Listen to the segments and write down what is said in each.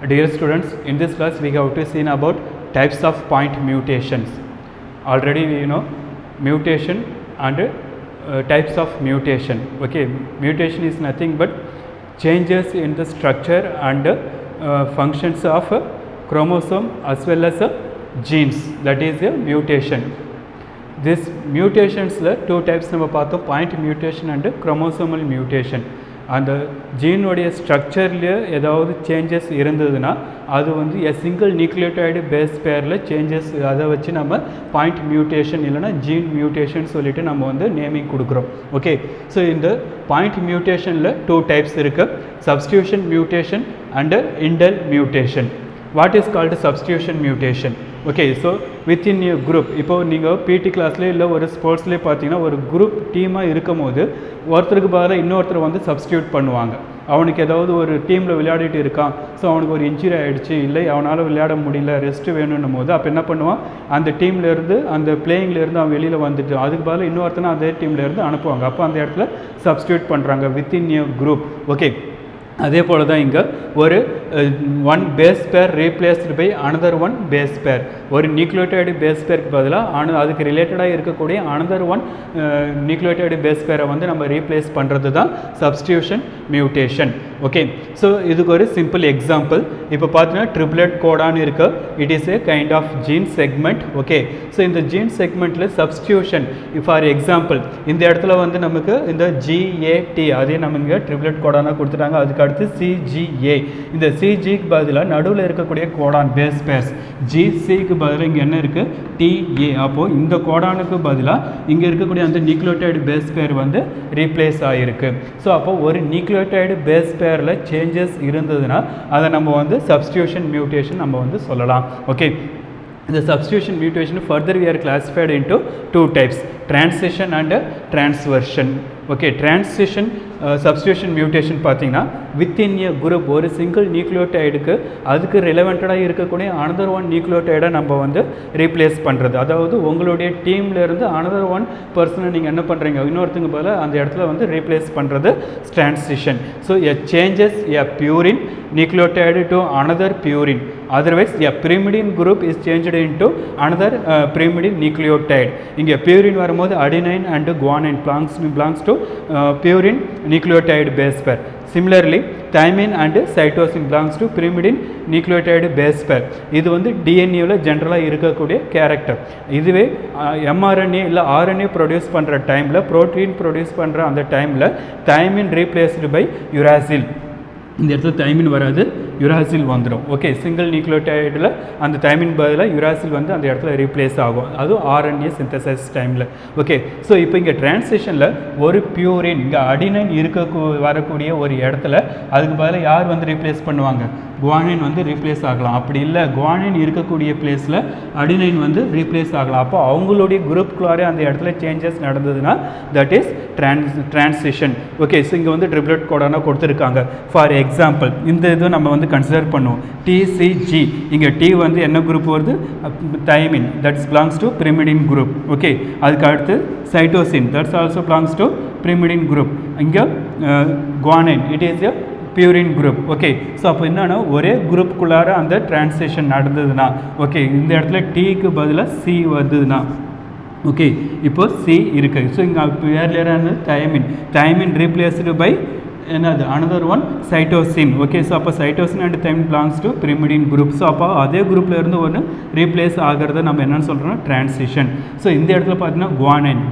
Dear students, in this class we have to see about types of point mutations. Already we know mutation and types of mutation. Okay, mutation is nothing but changes in the structure and functions of chromosome as well as genes. That is a mutation. This mutations two types நம்ம பார்த்தோம், point mutation and chromosomal mutation. அந்த ஜீனுடைய ஸ்ட்ரக்சர்லேயே ஏதாவது changes இருந்ததுன்னா அது வந்து a single nucleotide base பேரில் changes, அதை வச்சு நம்ம பாயிண்ட் மியூட்டேஷன் இல்லைனா ஜீன் மியூட்டேஷன் சொல்லிட்டு நம்ம வந்து நேமிங் கொடுக்குறோம். ஓகே, ஸோ இந்த பாயிண்ட் மியூட்டேஷனில் 2 டைப்ஸ் இருக்குது, substitution mutation and Indel mutation. What is called substitution mutation? Okay, so within new group, இப்போது நீங்கள் பிடி கிளாஸ்லேயே இல்லை ஒரு ஸ்போர்ட்ஸ்லேயே பார்த்தீங்கன்னா ஒரு குரூப் டீமாக இருக்கும் போது ஒருத்தருக்கு பதிலாக இன்னொருத்தர் வந்து சப்ஸ்டியூட் பண்ணுவாங்க. அவனுக்கு ஏதாவது ஒரு டீமில் விளையாடிட்டு இருக்கான், ஸோ அவனுக்கு ஒரு இன்ஜுரி ஆகிடுச்சு, இல்லை அவனால் விளையாட முடியல, ரெஸ்ட்டு வேணும்னும் போது அப்போ என்ன பண்ணுவான், அந்த டீம்லேருந்து அந்த பிளேயிங்லேருந்து அவன் வெளியில் வந்துட்டு அதுக்கு பதிலாக இன்னொருத்தனை அதே டீம்லேருந்து அனுப்புவாங்க. அப்போ அந்த இடத்துல சப்ஸ்டியூட் பண்ணுறாங்க வித்தின் நியூ குரூப். ஓகே, அதே போல் தான் இங்கே ஒரு one base pair replaced by another one base pair. ஒரு நியூக்ளியோடைடு பேஸ் பேருக்கு பதிலாக அதுக்கு ரிலேட்டடாக இருக்கக்கூடிய அனதர் ஒன் நியூக்ளியோடைடு பேஸ் பேரை வந்து நம்ம ரீப்ளேஸ் பண்ணுறது தான் சப்ஸ்டியூஷன் மியூட்டேஷன். ஓகே, ஸோ இதுக்கு ஒரு சிம்பிள் எக்ஸாம்பிள் இப்போ பார்த்தீங்கன்னா ட்ரிப்ளெட் கோடான்னு இருக்கு. It is a kind of gene segment. Okay, so இந்த ஜீன் செக்மெண்ட்டில் சப்ஸ்டியூஷன் ஃபார் எக்ஸாம்பிள் இந்த இடத்துல வந்து நமக்கு இந்த GAT அதே நம்ம இங்கே ட்ரிப்ளெட் கோடானாக கொடுத்துட்டாங்க. அதுக்கு அடுத்து CGA. இந்த CGக்கு பதிலாக நடுவில் இருக்கக்கூடிய கோடான் பேஸ் பேர்ஸ் GCக்கு பதிலாக இங்கே என்ன இருக்குது TA. அப்போது இந்த கோடானுக்கு பதிலாக இங்கே இருக்கக்கூடிய அந்த நியூக்ளியோடைடு பேஸ் பேர் வந்து ரீப்ளேஸ் ஆகிருக்கு. ஸோ அப்போது ஒரு நியூக்ளியோடைடு பேஸ் பேரில் சேஞ்சஸ் இருந்ததுன்னா அதை நம்ம வந்து சப்ஸ்டியூஷன் மியூட்டேஷன் நம்ம வந்து சொல்லலாம். Okay, the substitution mutation further we are classified into 2 types, transition and transversion. Okay, transition substitution mutation பார்த்தீங்கன்னா வித்தின் எ குரூப் ஒரு சிங்கிள் நியூக்ளியோடைடுக்கு அதுக்கு ரிலவெண்ட்டாக இருக்கக்கூடிய அனதர் ஒன் நியூக்ளியோடைடை நம்ம வந்து ரீப்ளேஸ் பண்ணுறது. அதாவது உங்களுடைய டீம்லேருந்து அனதர் ஒன் பர்சனை நீங்கள் என்ன பண்ணுறீங்க, இன்னொருத்தங்க போல் அந்த இடத்துல வந்து ரீப்ளேஸ் பண்ணுறது transition. So a changes a purine nucleotide to another purine, otherwise a pyrimidine group is changed into another pyrimidine nucleotide. இங்கே purine வரும்போது adenine and guanine belongs to purine nucleotide base pair. Similarly thymine and cytosine belongs to pyrimidine nucleotide base pair. இது வந்து டிஎன்ஏவில் ஜென்ரலாக இருக்கக்கூடிய character. இதுவே mRNA இல்லை RNA produce பண்ணுற டைமில், ப்ரோட்டீன் ப்ரொடியூஸ் பண்ணுற அந்த டைமில் thymine replaced by uracil. இந்த இடத்துல தைமின் வராது, யுராசில் வந்துடும். ஓகே, சிங்கிள் நியூக்ளியோடைடில் அந்த தைமின் பதிலாக யுராசில் வந்து அந்த இடத்துல ரீப்ளேஸ் ஆகும், அதுவும் RNA சிந்தசைஸ் டைமில். ஓகே, ஸோ இப்போ இங்கே டிரான்சிஷனில் ஒரு பியூரின் இங்கே அடினைன் வரக்கூடிய ஒரு இடத்துல அதுக்கு பதிலாக யார் வந்து ரீப்ளேஸ் பண்ணுவாங்க, குவானின் வந்து ரீப்ளேஸ் ஆகலாம். அப்படி இல்லை குவானின் இருக்கக்கூடிய பிளேஸில் அடினைன் வந்து ரீப்ளேஸ் ஆகலாம். அப்போ அவங்களுடைய குரூப்குள்ளாரே அந்த இடத்துல சேஞ்சஸ் நடந்ததுன்னா that is transition. Okay, so இங்கே வந்து ட்ரிப்ளெட் கோடானா கொடுத்துருக்காங்க. ஃபார் எக்ஸாம்பிள் இந்த இது நம்ம வந்து கன்சிடர் பண்ணுவோம் TCG. இங்கே T வந்து என்ன குரூப் வருது, thymine, that's belongs to pyrimidine group. Okay, அதுக்கு அடுத்து cytosine, that's also belongs to pyrimidine group. இங்கே guanine, it is a purine group. Okay, so அப்போ என்னன்னா ஒரே குரூப்புக்குள்ளார அந்த டிரான்சிஷன் நடந்ததுன்னா, ஓகே இந்த இடத்துல Tக்கு பதிலாக C வந்ததுன்னா, ஓகே இப்போ C இருக்குது. ஸோ இங்கே ஏர்லியரான தைமின் ரீப்ளேஸ்டு பை என்னது another one cytosine. Okay, so அப்போ cytosine and thymine belongs to pyrimidine group. So அப்போ அதே குரூப்பில் இருந்து ஒன்று ரீப்ளேஸ் ஆகிறத நம்ம என்னென்னு சொல்கிறோம்னா டிரான்சிஷன். ஸோ இந்த இடத்துல பார்த்தீங்கன்னா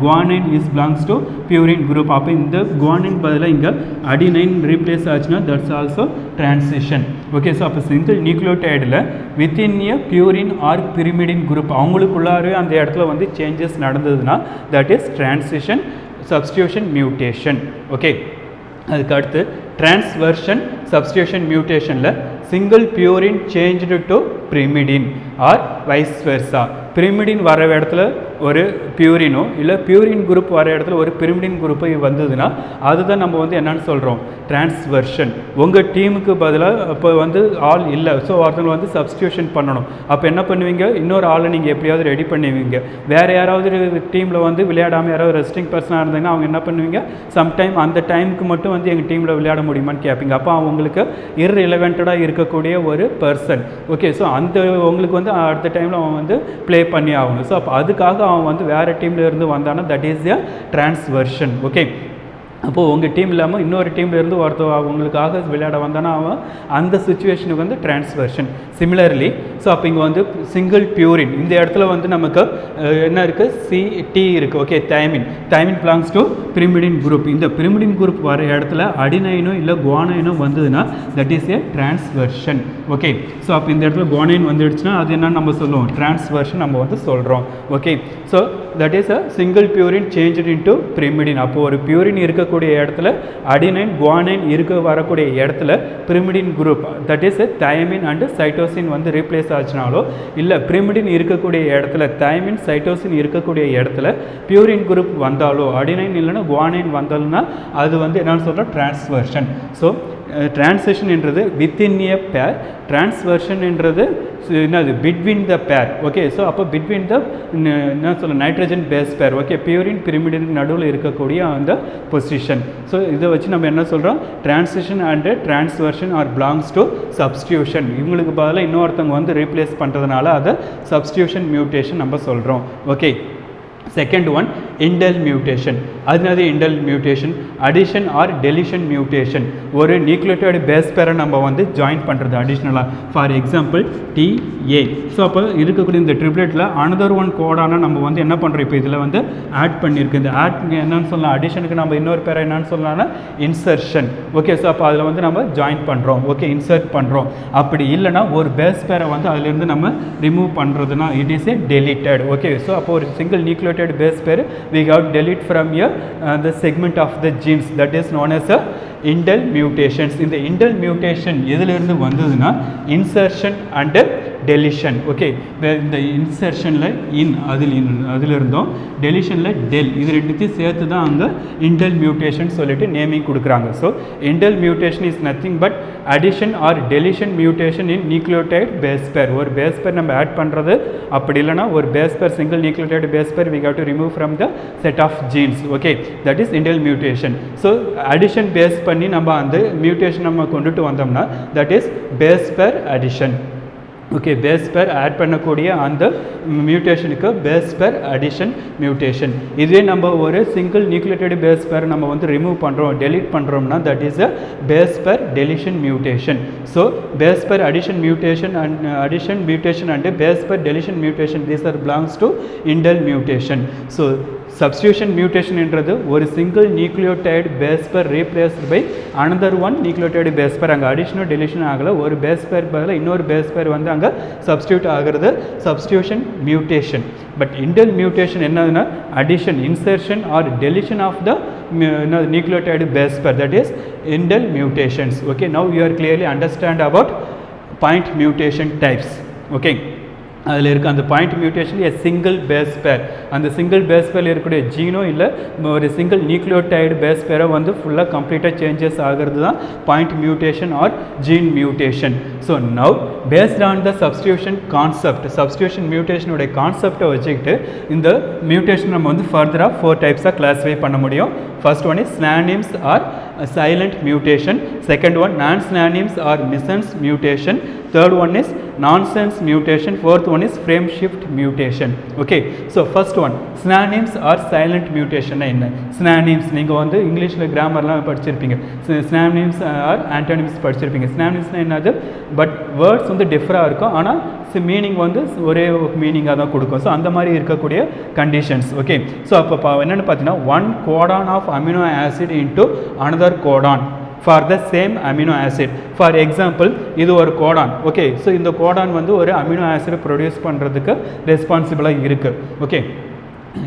guanine is belongs to purine group. அப்போ இந்த குவானைன் பதிலாக இங்கே அடினைன் ரீப்ளேஸ் ஆச்சுன்னா that's also transition. Okay, so அப்போ சிங்கிள் நியூக்ளியோடைடில் within a purine or pyrimidine group அவங்களுக்குள்ளாரே அந்த இடத்துல வந்து சேஞ்சஸ் நடந்ததுன்னா that is transition substitution mutation. Okay, அதுக்கு அடுத்து டிரான்ஸ்வர்ஷன் சப்ஸ்டியூஷன் மியூட்டேஷனில் single purine changed to pyrimidine or vice versa. pyrimidine வர இடத்துல ஒரு பியூரினோ இல்லை பியூரின் குரூப் வர இடத்துல ஒரு pyrimidine குரூப்பு வந்ததுன்னா அதுதான் நம்ம வந்து என்னென்னு சொல்கிறோம் டிரான்ஸ்வர்ஷன். உங்கள் டீமுக்கு பதிலாக இப்போ வந்து ஆள் இல்லை, ஸோ ஒருத்தவங்க வந்து சப்ஸ்டியூஷன் பண்ணணும். அப்போ என்ன பண்ணுவீங்க, இன்னொரு ஆளை நீங்கள் எப்படியாவது ரெடி பண்ணுவீங்க. வேறு யாராவது டீமில் வந்து விளையாடாமல் யாராவது ரெஸ்டிங் பர்சனாக இருந்தாங்கன்னா அவங்க என்ன பண்ணுவீங்க, சம்டைம் அந்த டைமுக்கு மட்டும் வந்து எங்கள் டீமில் விளையாட முடியுமான்னு கேட்பீங்க. அப்போ அவங்க அவங்களுக்கு இர்ரிலவெண்ட்டாக இருக்கக்கூடிய ஒரு பர்சன். ஓகே, ஸோ அந்த உங்களுக்கு வந்து அடுத்த டைமில் அவன் வந்து ப்ளே பண்ணி ஆகணும். ஸோ அப்போ அதுக்காக அவன் வந்து வேறு டீமில் இருந்து வந்தானா தட் இஸ் எ ட்ரான்ஸ்வர்ஷன். ஓகே, அப்போது உங்கள் டீம் இல்லாமல் இன்னொரு டீம்லேருந்து ஒருத்தர் அவங்களுக்காக விளையாட வந்தானா அவன் அந்த சுச்சுவேஷனுக்கு வந்து ட்ரான்ஸ்வர்ஷன். சிமிலர்லி ஸோ அப்போ இங்கே வந்து சிங்கிள் பியூரின் இந்த இடத்துல வந்து நமக்கு என்ன இருக்குது, CT இருக்குது. Okay, thymine belongs to pyrimidine group. இந்த பிரிமிடின் குரூப் வர இடத்துல அடினைனோ இல்லை குவானைனோ வந்ததுன்னா that is a transversion. Okay, so அப்போ இந்த இடத்துல குவானைன் வந்துடுச்சுன்னா அது என்னன்னு நம்ம சொல்லுவோம், ட்ரான்ஸ்வர்ஷன் நம்ம வந்து சொல்கிறோம். Okay, so that is a single purine change into pyrimidine. அப்போது ஒரு பியூரின் இருக்கக்கூடிய இடத்துல அடினைன் குவானைன் வரக்கூடிய இடத்துல pyrimidine group that is thymine and cytosine வந்து ரீப்ளேஸ் ஆச்சுனாலோ இல்லை பிரிமிடின் இருக்கக்கூடிய இடத்துல தைமின் சைட்டோசின் இருக்கக்கூடிய இடத்துல பியூரின் குரூப் வந்தாலோ அடினைன் இல்லைன்னா குவானைன் வந்தாலும்னா அது வந்து என்னன்னு சொல்கிறோம், ட்ரான்ஸ்வர்ஷன். ஸோ ட்ரான்ஸ்லேஷன் என்றது வித்தின் ஏ பேர், ட்ரான்ஸ்வர்ஷன் என்றது என்னது பிட்வீன் த பேர். ஓகே, ஸோ அப்போ பிட்வீன் த என்ன சொல்ல nitrogen base pair. Okay, purine pyrimidine நடுவில் இருக்கக்கூடிய அந்த பொசிஷன். ஸோ இதை வச்சு நம்ம என்ன சொல்கிறோம், translation and transversion are belongs to substitution. இவங்களுக்கு பதிலாக இன்னொருத்தவங்க வந்து ரீப்ளேஸ் பண்ணுறதுனால அதை சப்ஸ்டியூஷன் மியூட்டேஷன் நம்ம சொல்கிறோம். Okay, second one indel mutation. அதனால indel mutation addition or deletion mutation. ஒரு நியூக்ளியோடைடு பேஸ் பேரை நம்ம வந்து ஜாயின் பண்ணுறது அடிஷ்னலாக. For example TA. ஸோ அப்போ இருக்கக்கூடிய இந்த ட்ரிப்ளெட்டில் அனதர் ஒன் கோடான நம்ம வந்து என்ன பண்ணுறோம், இப்போ இதில் வந்து ஆட் பண்ணியிருக்கு. இந்த ஆட் என்னன்னு சொல்லலாம், அடிஷனுக்கு நம்ம இன்னொரு பேரை என்னன்னு சொல்லலாம்னா இன்சர்ஷன். ஓகே, ஸோ அப்போ அதில் வந்து நம்ம ஜாயின் பண்ணுறோம். ஓகே, இன்சர்ட் பண்ணுறோம். அப்படி இல்லைனா ஒரு பேஸ் பேரை வந்து அதிலிருந்து நம்ம ரிமூவ் பண்ணுறதுனா it is a deleted. Okay, so அப்போ ஒரு single nucleotide base pair we have delete from here the segment of the genes that is known as a indel mutations. இந்த indel mutation எதிலிருந்து வந்ததுன்னா insertion and deletion. ஓகே, இந்த இன்சர்ஷனில் அதிலிருந்தோம், டெலிஷனில் del, இது ரெண்டுத்தையும் சேர்த்து தான் அங்கே இண்டல் மியூட்டேஷன் சொல்லிட்டு நேமிங் கொடுக்குறாங்க. So indel mutation is nothing but addition or deletion mutation in nucleotide base pair. ஒரு பேஸ் பேர் நம்ம ஆட் பண்ணுறது, அப்படி இல்லைனா ஒரு base pair single nucleotide base pair we have to remove from the set of genes. Okay, that is indel mutation. So addition base பண்ணி நம்ம அந்த மியூட்டேஷன் நம்ம கொண்டுட்டு வந்தோம்னா that is base pair addition. Okay, base pair add பண்ணக்கூடிய அந்த மியூட்டேஷனுக்கு base pair addition mutation. இதே நம்ம ஒரு சிங்கிள் நியூக்ளியோடைடு பேஸ் பேர் நம்ம வந்து ரிமூவ் பண்ணுறோம், டெலீட் பண்ணுறோம்னா that is a base pair deletion mutation. So base pair addition mutation and addition mutation and base pair deletion mutation these are belongs to indel mutation. So substitution mutation என்றது ஒரு single nucleotide base pair replaced by another one nucleotide base pair. அங்கே அடிஷனோ deletion ஆகலை, ஒரு base பேர் பதில் இன்னொரு base பேர் வந்து அங்கே சப்ஸ்டியூட் ஆகிறது substitution mutation. But indel mutation என்னதுன்னா addition, insertion or deletion of the nucleotide base pair, that is indel mutations. Okay, now you are clearly understand about point mutation types. Okay, அதில் இருக்க அந்த point mutation a single base pair, அந்த single phase பேரில் இருக்கக்கூடிய ஜீனோ இல்லை ஒரு single nucleotide base பேரை வந்து ஃபுல்லாக கம்ப்ளீட்டாக சேஞ்சஸ் ஆகிறது தான் point mutation or gene mutation. So now based on the substitution concept, substitution மியூட்டேஷனுடைய கான்செப்டை வச்சுக்கிட்டு இந்த மியூட்டேஷன் நம்ம வந்து ஃபர்தராக 4 டைப்ஸாக கிளாஸிஃபை பண்ண முடியும். First one is synonyms or silent mutation. Second one non-synonyms or missense mutation. Third one is nonsense mutation. Fourth one is frame shift mutation. Okay, so first one synonyms or silent mutation என்ன? synonyms நீங்கள் வந்து இங்கிலீஷில் கிராமர்லாம் படிச்சிருப்பீங்க, synonyms or antonyms படிச்சிருப்பீங்க. synonyms என்னது, but words வந்து டிஃப்ராக இருக்கும், ஆனால் மீனிங் வந்து ஒரே மீனிங்காக தான் கொடுக்கும். ஸோ அந்த மாதிரி இருக்கக்கூடிய கண்டிஷன்ஸ். ஓகே, ஸோ அப்போ என்னென்னு பார்த்தீங்கன்னா one codon of amino acid into another codon for the same amino acid. For example இது ஒரு கோடான். ஓகே, ஸோ இந்த கோடான் வந்து ஒரு அமினோ ஆசிட் ப்ரொடியூஸ் பண்ணுறதுக்கு ரெஸ்பான்சிபிளாக இருக்குது. ஓகே,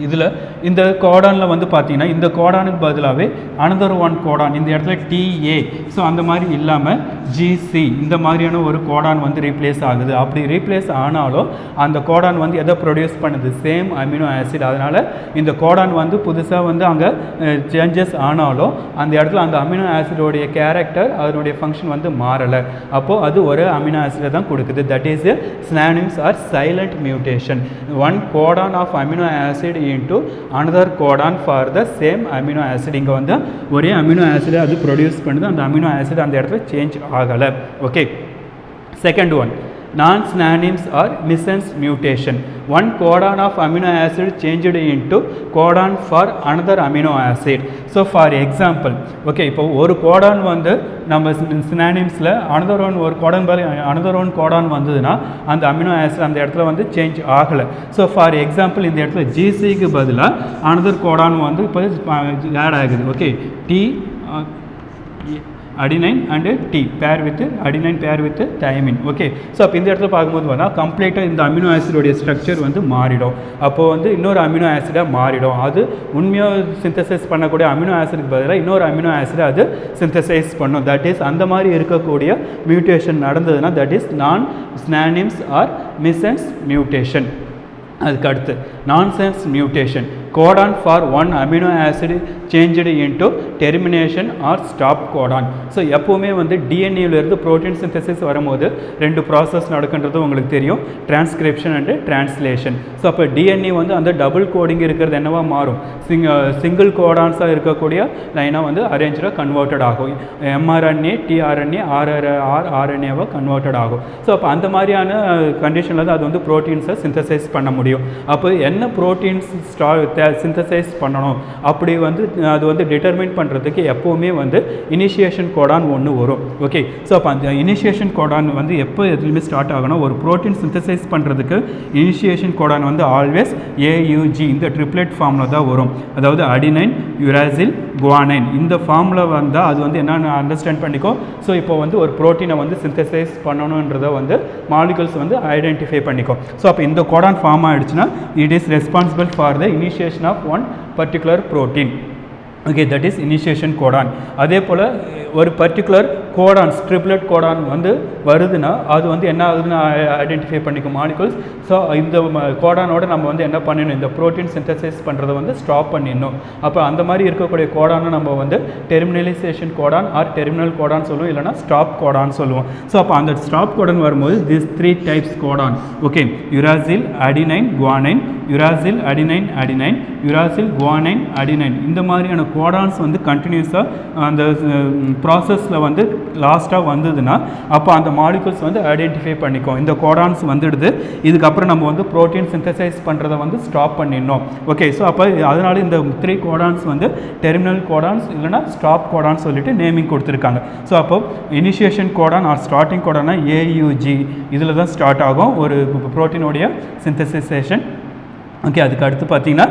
இதில் இந்த கோடானில் வந்து பார்த்தீங்கன்னா இந்த கோடானுக்கு பதிலாகவே அனதர் ஒன் கோடான், இந்த இடத்துல TA, ஸோ அந்த மாதிரி இல்லாமல் GC இந்த மாதிரியான ஒரு கோடான் வந்து ரீப்ளேஸ் ஆகுது. அப்படி ரீப்ளேஸ் ஆனாலும் அந்த கோடான் வந்து எதை ப்ரொடியூஸ் பண்ணுது, சேம் அமினோ ஆசிட். அதனால் இந்த கோடான் வந்து புதுசாக வந்து அங்கே சேஞ்சஸ் ஆனாலும் அந்த இடத்துல அந்த அமினோ ஆசிடோடைய கேரக்டர் அதனுடைய ஃபங்க்ஷன் வந்து மாறலை. அப்போது அது ஒரு அமினோ ஆசிடை தான் கொடுக்குது. That is synonyms or silent mutation. One codon of amino acid acid into another codon for the same amino acid. இங்கே வந்து ஒரே அமினோ ஆசிட் அது ப்ரொடியூஸ் பண்ணுது, அந்த அமினோ ஆசிட் அந்த இடத்துல சேஞ்ச் ஆகலை. Okay, second one non-synonyms or missense mutation. One codon of amino acid changed into codon for another amino acid. So for example, okay, இப்போ ஒரு கோடான் வந்து நம்ம சினானிம்ஸில் ஒரு கோடான் கோடான் வந்ததுன்னா அந்த அமினோ ஆசிட் அந்த இடத்துல வந்து சேஞ்ச் ஆகலை. ஸோ ஃபார் எக்ஸாம்பிள் இந்த இடத்துல ஜிசிக்கு பதிலாக அனதர் கோடான் வந்து இப்போ ஆட் ஆகுது. Okay, T adenine and T pair with adenine pair with thymine. Okay, so அப்போ இந்த இடத்துல பார்க்கும்போது பார்த்தா கம்ப்ளீட்டாக இந்த அமினோ ஆசிடோடைய ஸ்ட்ரக்சர் வந்து மாறிடும். அப்போது வந்து இன்னொரு அமினோ ஆசிடாக மாறிடும். அது உண்மையாக சிந்தசைஸ் பண்ணக்கூடிய அமினோ ஆசிடுக்கு பதிலாக இன்னொரு அமினோ ஆசிடை அது சிந்தசைஸ் பண்ணும். தட் இஸ் அந்த மாதிரி இருக்கக்கூடிய மியூட்டேஷன் நடந்ததுன்னா தட் இஸ் நான் ஸ்னானிம்ஸ் ஆர் மிஸ்சென்ஸ் மியூட்டேஷன். அதுக்கு அடுத்து nonsense mutation. codon for one amino acid changed into termination or stop codon. So எப்போவுமே வந்து டிஎன்ஏலேருந்து ப்ரோட்டீன் சிந்தசிஸ் வரும்போது ரெண்டு ப்ராசஸ் நடக்குன்றது உங்களுக்கு தெரியும், டிரான்ஸ்கிரிப்ஷன் அண்டு டிரான்ஸ்லேஷன். ஸோ அப்போ டிஎன்ஏ வந்து அந்த டபுள் கோடிங் இருக்கிறது என்னவா மாறும், சிங்கிள் கோடான்ஸாக இருக்கக்கூடிய லைனாக வந்து அரேஞ்சாக கன்வெர்ட்டட் ஆகும். எம்ஆர்என்ஏ டிஆர்என்ஏ ஆர்ஆர்என்ஏவாக கன்வெர்ட்டட் ஆகும். ஸோ அப்போ அந்த மாதிரியான கண்டிஷனில் தான் அது வந்து ப்ரோட்டீன்ஸை சிந்தசைஸ் பண்ண முடியும். அப்போ என்ன ப்ரோட்டீன்ஸ் சிந்தசைஸ் பண்ணணும் அப்படி வந்து அது வந்து டிட்டர்மைன் பண்ணுறதுக்கு எப்போவுமே வந்து இனிஷியேஷன் கோடான் ஒன்று வரும். ஓகே, ஸோ அப்போ அந்த இனிஷியேஷன் கோடான் வந்து எப்போ எதுலையுமே ஸ்டார்ட் ஆகணும், ஒரு ப்ரோட்டீன் சிந்தசைஸ் பண்ணுறதுக்கு இனிஷியேஷன் கோடான் வந்து ஆல்வேஸ் ஏயுஜி இந்த ட்ரிப்ளெட் ஃபார்மில் தான் வரும். அதாவது அடினைன் யுராசில் குவானைன் இந்த ஃபார்மில் வந்தால் அது வந்து என்னென்னு அண்டர்ஸ்டாண்ட் பண்ணிக்கோ. ஸோ இப்போ வந்து ஒரு ப்ரோட்டீனை வந்து சிந்தசைஸ் பண்ணணுன்றதை வந்து மாலிகூல்ஸ் வந்து ஐடென்டிஃபை பண்ணிக்கோ. ஸோ அப்போ இந்த கோடான் ஃபார்ம் ஆகிடுச்சுன்னா it is responsible for the initiation of one particular protein. Okay, that is initiation codon. அதே போல் ஒரு பர்டிகுலர் கோடான்ஸ் ட்ரிப்ளெட் கோடான் வந்து வருதுன்னா அது வந்து என்ன ஆகுதுன்னு ஐடென்டிஃபை பண்ணிக்கும் மாலிகூல்ஸ். ஸோ இந்த கோடானோட நம்ம வந்து என்ன பண்ணிடணும், இந்த ப்ரோட்டீன் சிந்தசைஸ் பண்ணுறதை வந்து ஸ்டாப் பண்ணிடணும். அப்போ அந்த மாதிரி இருக்கக்கூடிய கோடானை நம்ம வந்து terminalisation Godan R terminal Godan சொல்லுவோம், இல்லைனா ஸ்டாப் கோடான் சொல்லுவோம். ஸோ அப்போ அந்த ஸ்டாப் கோடான் வரும்போது this 3 types Godan. Okay, uracil adenine guanine, uracil adenine adenine, uracil guanine adenine, இந்த மாதிரியான கோடான்ஸ் வந்து கண்டினியூஸாக அந்த ப்ராசஸில் வந்து லாஸ்ட்டாக வந்ததுன்னா அப்போ அந்த மாலிகூல்ஸ் வந்து ஐடென்டிஃபை பண்ணிக்கும் இந்த கோடான்ஸ் வந்துடுது, இதுக்கப்புறம் நம்ம வந்து ப்ரோட்டீன் சிந்தசைஸ் பண்ணுறதை வந்து ஸ்டாப் பண்ணிடணும். ஓகே, ஸோ அப்போ அதனால இந்த 3 கோடான்ஸ் வந்து டெர்மினல் கோடான்ஸ் இல்லைனா ஸ்டாப் கோடான்ஸ் சொல்லிட்டு நேமிங் கொடுத்துருக்காங்க. ஸோ அப்போ இனிஷியேஷன் கோடான் ஆர் ஸ்டார்டிங் கோடானா ஏயுஜி இதில் தான் ஸ்டார்ட் ஆகும் ஒரு ப்ரோட்டீனுடைய சிந்தசைசேஷன். ஓகே, அதுக்கு அடுத்து பார்த்திங்கன்னா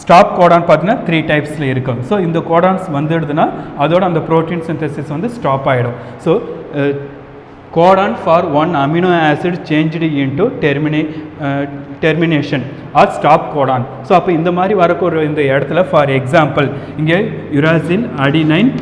ஸ்டாப் கோடான் பார்த்தீங்கன்னா 3 டைப்ஸில் இருக்கும். ஸோ இந்த கோடான்ஸ் வந்துடுதுன்னா அதோட அந்த ப்ரோட்டீன் சிந்தசிஸ் வந்து ஸ்டாப் ஆகிடும். So codon for one amino acid changed into termination or stop codon. So அப்போ இந்த மாதிரி வரக்கூடிய இந்த இடத்துல ஃபார் எக்ஸாம்பிள் இங்கே யுராசில் அடினைன்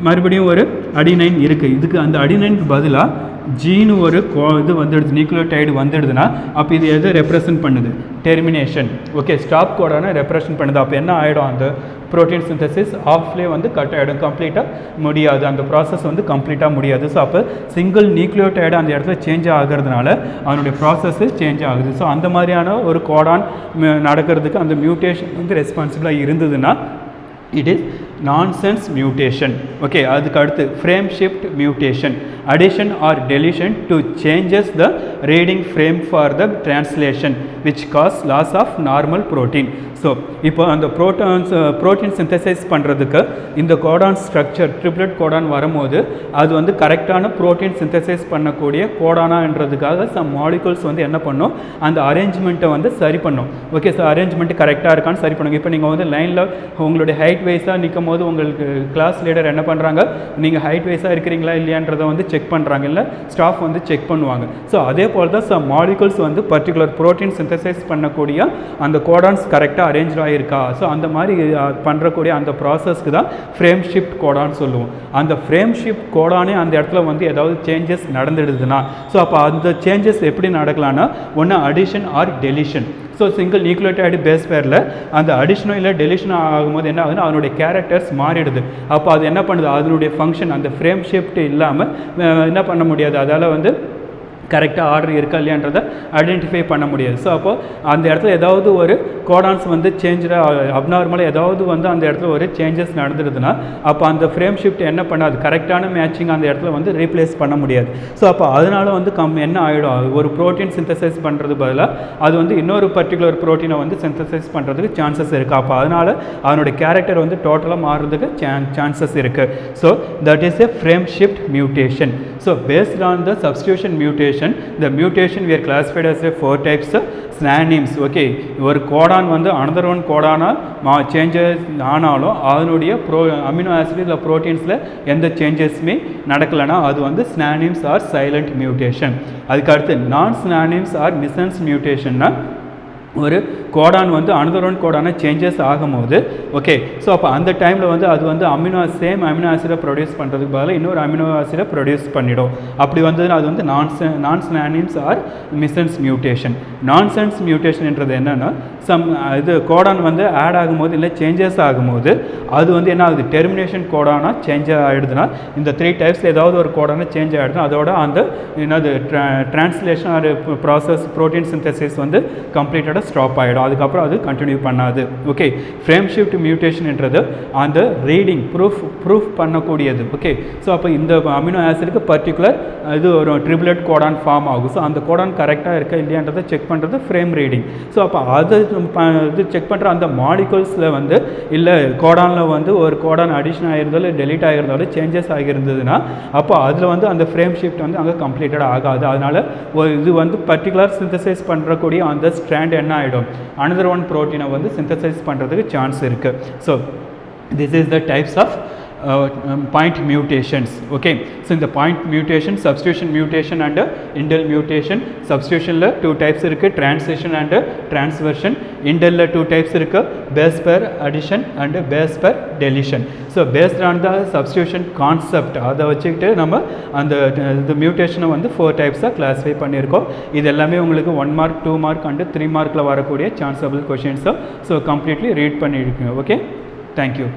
மறுபடியும் ஒரு அடினைன் இருக்குது, இதுக்கு அந்த அடினைனுக்கு பதிலாக ஜீனு ஒரு இது வந்துடுது, நியூக்ளியோடைடு வந்துடுதுன்னா அப்போ இது எதை ரெப்ரசன்ட் பண்ணுது, டெர்மினேஷன். ஓகே, ஸ்டாப் கோடான ரெப்ரசன்ட் பண்ணுது. அப்போ என்ன ஆகிடும், அந்த ப்ரோட்டீன் சிந்தசிஸ் ஆஃப்லேயே வந்து கட் ஆகிடும், கம்ப்ளீட்டாக முடியாது, அந்த ப்ராசஸ் வந்து கம்ப்ளீட்டாக முடியாது. ஸோ அப்போ சிங்கிள் நியூக்ளியோடைடு அந்த இடத்துல சேஞ்ச் ஆகிறதுனால அதனுடைய ப்ராசஸ்ஸு சேஞ்ச் ஆகுது. ஸோ அந்த மாதிரியான ஒரு கோடான் நடக்கிறதுக்கு அந்த மியூட்டேஷன் வந்து ரெஸ்பான்சிபிளாக இருந்ததுன்னா it is nonsense mutation. Okay, அதுக்கு அடுத்து frame shift mutation, addition or deletion to changes the reading frame for the translation which cause loss of normal protein. So இப்போ அந்த ப்ரோட்டீன் சிந்தசைஸ் பண்ணுறதுக்கு இந்த கோடான் ஸ்ட்ரக்சர் ட்ரிப்ளெட் கோடான் வரும்போது அது வந்து கரெக்டான ப்ரோட்டீன் சிந்தசைஸ் பண்ணக்கூடிய கோடானான்றதுக்காக சம் மாலிகூல்ஸ் வந்து என்ன பண்ணும், அந்த அரேஞ்ச்மெண்ட்டை வந்து சரி பண்ணும். ஓகே, ஸோ அரேஞ்ச்மெண்ட்டு கரெக்டாக இருக்கான்னு சரி பண்ணுங்க. இப்போ நீங்கள் வந்து லைனில் உங்களுடைய ஹைட் வைஸாக நிற்கும் போது உங்களுக்கு கிளாஸ் லீடர் என்ன பண்ணுறாங்க, நீங்கள் ஹைட் வைஸாக இருக்கிறீங்களா இல்லையான்றதை வந்து செக் பண்ணுறாங்க, இல்லை ஸ்டாஃப் வந்து செக் பண்ணுவாங்க. ஸோ அதே போல் தான் சம் மாலிகூல்ஸ் வந்து பர்டிகுலர் ப்ரோட்டீன் சிந்தசைஸ் பண்ணக்கூடிய அந்த கோடான்ஸ் கரெக்டாக அரேஞ்ச் ஆகிருக்கா. ஸோ அந்த மாதிரி பண்ணுறக்கூடிய அந்த ப்ராசஸ்க்கு தான் ஃப்ரேம் ஷிஃப்ட் கோடான்னு சொல்லுவோம். அந்த ஃப்ரேம் ஷிஃப்ட் கோடானே அந்த இடத்துல வந்து ஏதாவது சேஞ்சஸ் நடந்துடுதுன்னா ஸோ அப்போ அந்த சேஞ்சஸ் எப்படி நடக்கலான்னா ஒன்று addition or deletion. So single nucleotide base பேரில் அந்த அடிஷனோ இல்லை டெலிஷனோ ஆகும்போது என்ன ஆகுதுன்னா அதனுடைய கேரக்டர்ஸ் மாறிடுது. அப்போ அது என்ன பண்ணுது, அதனுடைய ஃபங்க்ஷன் அந்த ஃப்ரேம் ஷிஃப்ட் இல்லாமல் என்ன பண்ண முடியாது, அதால் வந்து கரெக்டாக ஆர்டர் இருக்கா இல்லையான்றதை ஐடென்டிஃபை பண்ண முடியாது. ஸோ அப்போது அந்த இடத்துல ஏதாவது ஒரு கோடான்ஸ் வந்து சேஞ்சாக அப்நார்மலாக ஏதாவது வந்து அந்த இடத்துல ஒரு சேஞ்சஸ் நடந்துடுதுன்னா அப்போ அந்த ஃப்ரேம் ஷிஃப்ட் என்ன பண்ணாது, கரெக்டான மேட்சிங் அந்த இடத்துல வந்து ரீப்ளேஸ் பண்ண முடியாது. ஸோ அப்போ அதனால் வந்து என்ன ஆகிடும், ஒரு ப்ரோட்டீன் சிந்தசைஸ் பண்ணுறது பதிலாக அது வந்து இன்னொரு பர்டிகுலர் ப்ரோட்டீனை வந்து சிந்தசைஸ் பண்ணுறதுக்கு சான்சஸ் இருக்குது. அப்போ அதனால் அதனுடைய கேரக்டர் வந்து டோட்டலாக மாறுறதுக்கு சான்சஸ் இருக்குது. So that is a frame shift mutation. So based on the substitution mutation, the mutation we are classified as a 4 types of SNANIMs. Okay, ஒரு கோடான் வந்து அனதர் ஒன் கோடானாக சேஞ்சஸ் ஆனாலும் அதனுடைய அமினோ ஆசிட் இல்லை ப்ரோட்டீன்ஸில் எந்த சேஞ்சஸுமே நடக்கலைன்னா அது வந்து SNANIMs ஆர் சைலண்ட் மியூட்டேஷன். அதுக்கு அடுத்து நான் SNANIMs ஆர் மிஸ்சென்ஸ் மியூட்டேஷன்னா ஒரு கோடான் வந்து அனதர் ஒன் கோடான சேஞ்சஸ் ஆகும்போது ஓகே, ஸோ அப்போ அந்த டைமில் வந்து அது வந்து சேம் அமினோ ஆசிடை ப்ரொடியூஸ் பண்ணுறதுக்கு பதிலாக இன்னொரு அமினோ ஆசிடை ப்ரொடியூஸ் பண்ணிடும். அப்படி வந்ததுன்னா அது வந்து நான் SNANIMs ஆர் மிஸ்சென்ஸ் மியூட்டேஷன். நான்சென்ஸ் மியூட்டேஷன்ன்றது என்னென்னா இது கோடான் வந்து ஆட் ஆகும்போது இல்லை சேஞ்சஸ் ஆகும்போது அது வந்து என்ன ஆகுது, டெர்மினேஷன் கோடானாக சேஞ்ச் ஆகிடுதுன்னா இந்த 3 டைப்ஸில் ஏதாவது ஒரு கோடான சேஞ்ச் ஆகிடுதுன்னா அதோட அந்த என்னது translation or process protein synthesis வந்து கம்ப்ளீட்டடாக ஸ்டாப் ஆகிடும். அதுக்கப்புறம் அது கண்டினியூ பண்ணாது. ஓகே, ஃப்ரேம் ஷிஃப்ட் மியூட்டேஷன்ன்றது அந்த ரீடிங் ப்ரூஃப் பண்ணக்கூடியது. ஓகே, ஸோ அப்போ இந்த அமினோ ஆசிடுக்கு பர்டிகுலர் இது ஒரு ட்ரிபிளட் கோடான் ஃபார்ம் ஆகும். ஸோ அந்த கோடான் கரெக்டாக இருக்கா இல்லையான்றதை செக் பண்ணுறது ஃப்ரேம் ரீடிங். ஸோ அப்போ அது இது செக் பண்ணுற அந்த மாலிகூல்ஸில் வந்து இல்லை கோடானில் வந்து ஒரு கோடான் அடிஷன் ஆகிருந்தாலும் டெலீட் ஆகிருந்தாலும் சேஞ்சஸ் ஆகியிருந்ததுன்னா அப்போ அதில் வந்து அந்த ஃப்ரேம் ஷிஃப்ட் வந்து அங்கே கம்ப்ளீட்டட் ஆகாது. அதனால் இது வந்து பர்டிகுலர் சிந்தசைஸ் பண்ணுறக்கூடிய அந்த ஸ்ட்ராண்ட் என்ன ஆகிடும், அனதர் ஒன் ப்ரோட்டீனை வந்து சிந்தசைஸ் பண்ணுறதுக்கு சான்ஸ் இருக்குது. So this is the types of point mutations. Okay, so in the point mutation, substitution mutation and indel mutation. Substitution la 2 types irukku, translation and transversion. Indel la 2 types irukku, base pair addition and base pair deletion. So based on the substitution concept அதை வச்சுக்கிட்டு நம்ம அந்த மியூட்டேஷனை வந்து 4 டைப்ஸாக classify பண்ணியிருக்கோம். இது எல்லாமே உங்களுக்கு 1 mark 2 mark and 3 மார்க்கில் வரக்கூடிய சான்சபிள் கொஷின்ஸை ஸோ கம்ப்ளீட்லி ரீட் பண்ணியிருக்கோம். Okay, thank you.